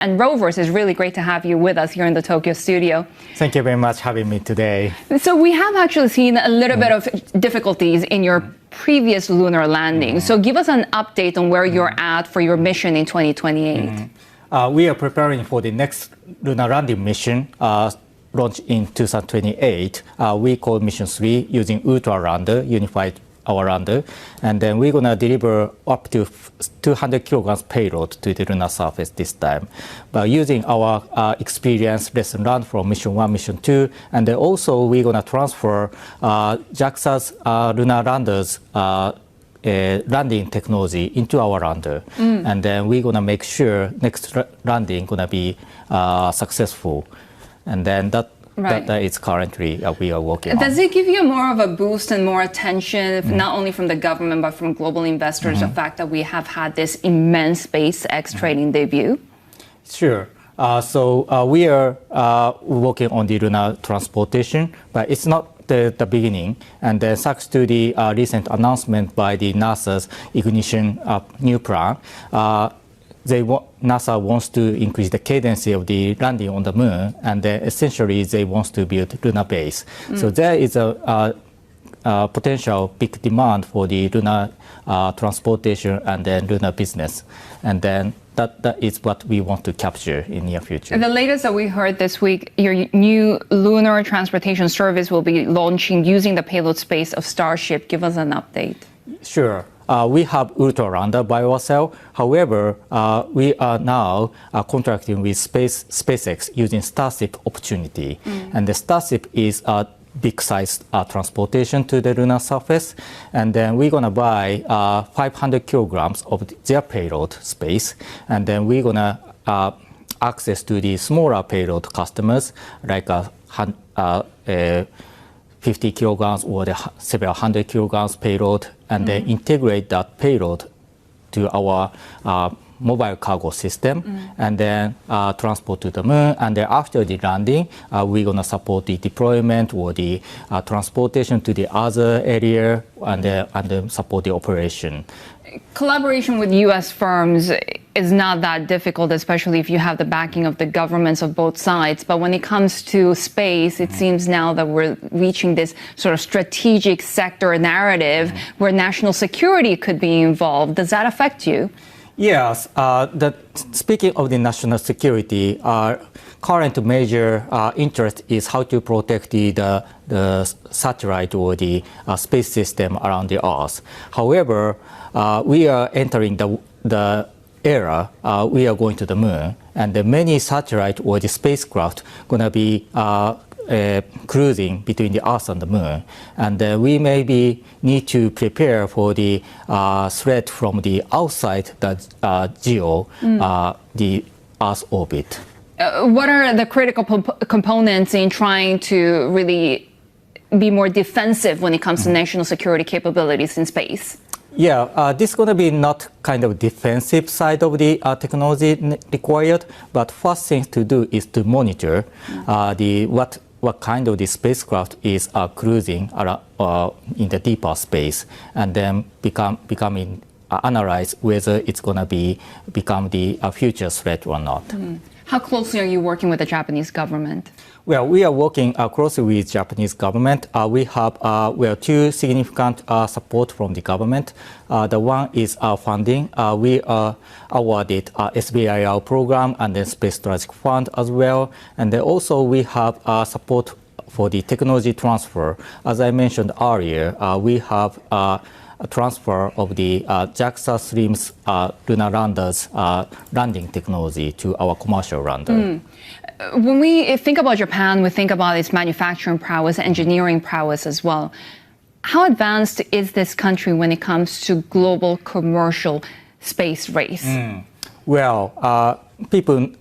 and rovers. It's really great to have you with us here in the Tokyo studio. Thank you very much for having me today. So we have actually seen a little bit of difficulties in your previous lunar landing. So give us an update on where you're at for your mission in 2028. We are preparing for the next lunar landing mission launched in 2028. We call Mission 3 using Ultra Lander, Unified Our Lander. And then we're going to deliver up to 200 kilograms payload to the lunar surface this time. But using our experience, lesson learned from Mission 1, Mission 2, and then also we're going to transfer JAXA's lunar landers landing technology into our lander, and then we're gonna make sure next landing gonna be successful, and then that is currently we are working on. Does it give you more of a boost and more attention, not only from the government but from global investors, the fact that we have had this immense SpaceX trading debut? Sure. So we are working on the lunar transportation, but it's not the beginning, and then thanks to the recent announcement by the NASA's ignition new plan, NASA wants to increase the cadence of the landing on the moon, and then essentially they want to build lunar base. So there is a potential big demand for the lunar transportation and then lunar business, and then that is what we want to capture in the near future. The latest that we heard this week, your new lunar transportation service will be launching using the payload space of Starship. Give us an update. Sure. We have Ultra Lander by ourselves. However, we are now contracting with SpaceX using Starship Opportunity. And the Starship is a big size transportation to the lunar surface, and then we're going to buy 500 kilograms of their payload space, and then we're going to access to the smaller payload customers like 50 kilograms or the several hundred kilograms payload, and then integrate that payload to our mobile cargo system, and then transport to the moon, and then after the landing, we're going to support the deployment or the transportation to the other area, and then support the operation. Collaboration with U.S. firms is not that difficult, especially if you have the backing of the governments of both sides. But when it comes to space, it seems now that we're reaching this sort of strategic sector narrative where national security could be involved. Does that affect you? Yes. Speaking of the national security, our current major interest is how to protect the satellite or the space system around the Earth. However, we are entering the era, we are going to the moon, and the many satellite or the spacecraft going to be cruising between the Earth and the moon, and we maybe need to prepare for the threat from the outside the Earth orbit. What are the critical components in trying to really be more defensive when it comes to national security capabilities in space? Yeah, this is going to be not kind of defensive side of the technology required, but first thing to do is to monitor what kind of the spacecraft is cruising in the deeper space, and then analyze whether it's going to become the future threat or not. How closely are you working with the Japanese government? Well, we are working closely with Japanese government. We have two significant support from the government. The one is funding. We are awarded SBIR program and then Space Strategic Fund as well. And then also we have support for the technology transfer. As I mentioned earlier, we have a transfer of the JAXA SLIM's lunar landers landing technology to our commercial lander. When we think about Japan, we think about its manufacturing prowess, engineering prowess as well. How advanced is this country when it comes to global commercial space race? Well, people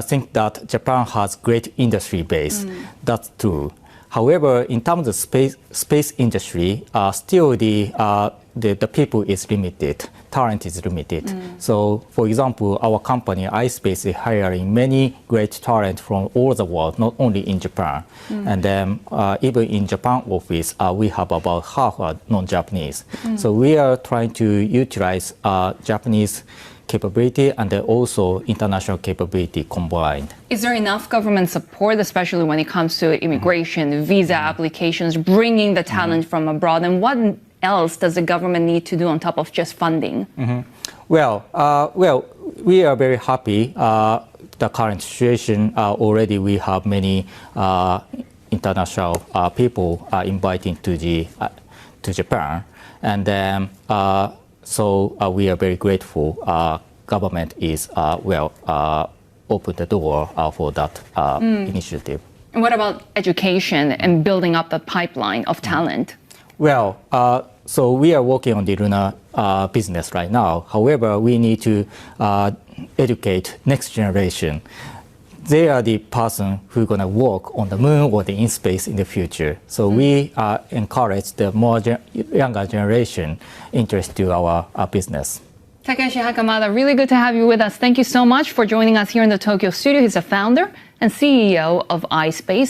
think that Japan has great industry base. That's true. However, in terms of space industry, still the people is limited, talent is limited. So, for example, our company iSpace is hiring many great talent from all the world, not only in Japan. And then even in Japan office, we have about half are non-Japanese. So we are trying to utilize Japanese capability and then also international capability combined. Is there enough government support, especially when it comes to immigration, visa applications, bringing the talent from abroad? And what else does the government need to do on top of just funding? Well, we are very happy. The current situation already we have many international people inviting to Japan, and then so we are very grateful. Government is open the door for that initiative. And what about education and building up the pipeline of talent? Well, so we are working on the lunar business right now. However, we need to educate next generation. They are the person who gonna work on the moon or in space in the future. So we encourage the more younger generation interest to our business. Takeshi Hakamada, really good to have you with us. Thank you so much for joining us here in the Tokyo studio. He's the founder and CEO of iSpace.